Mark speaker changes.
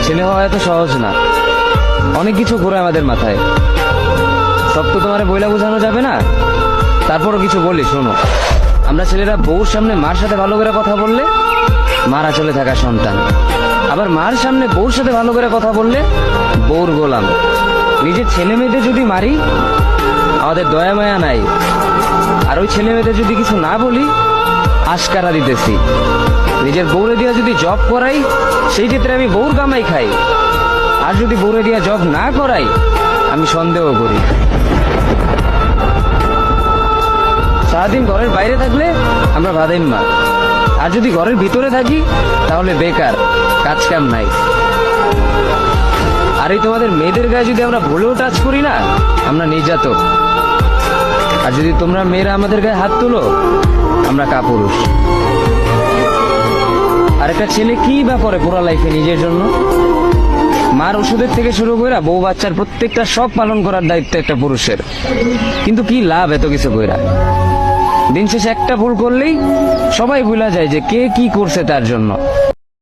Speaker 1: ছেলে হওয়া এত সহজ না, অনেক কিছু ঘুরে আমাদের মাথায়। সব তো তোমার বইলা বোঝানো যাবে না, তারপরও কিছু বলি শোনো। আমরা ছেলেরা বউর সামনে মার সাথে ভালো করে কথা বললে মারা চলে থাকা সন্তান, আবার মার সামনে বউর সাথে ভালো করে কথা বললে বউর গোলাম। নিজের ছেলে মেয়েদের যদি মারি আমাদের দয়া মায়া নাই, আর ওই ছেলে মেয়েদের যদি কিছু না বলি আশকারা দিতেছি। নিজের বউরে দিয়া যদি জব করাই সেই ক্ষেত্রে আমি বউর কামাই খাই, আর যদি বউরে দিয়া জব না করাই আমি সন্দেহ করি। সারাদিন ঘরের বাইরে থাকলে আমরা ভাদাইম্মা, আর যদি ঘরের ভিতরে থাকি তাহলে বেকার, কাজ কাম নাই। আর এই তোমাদের মেয়েদের গায়ে যদি আমরা ভুলেও টাচ করি না আমরা নির্যাতক, আর যদি তোমরা মেয়েরা আমাদের গায়ে হাত তুলো আমরা কাপুরুষ। আর একটা ছেলে কি বা করে পুরো লাইফে নিজের জন্য? মার ওষুধের থেকে শুরু করে বউ বাচ্চার প্রত্যেকটা সব পালন করার দায়িত্ব একটা পুরুষের। কিন্তু কি লাভ এত কিছু কইরা? দিন শেষে একটা ভুল করলেই সবাই ভুলা যায় যে কে কি করছে তার জন্য।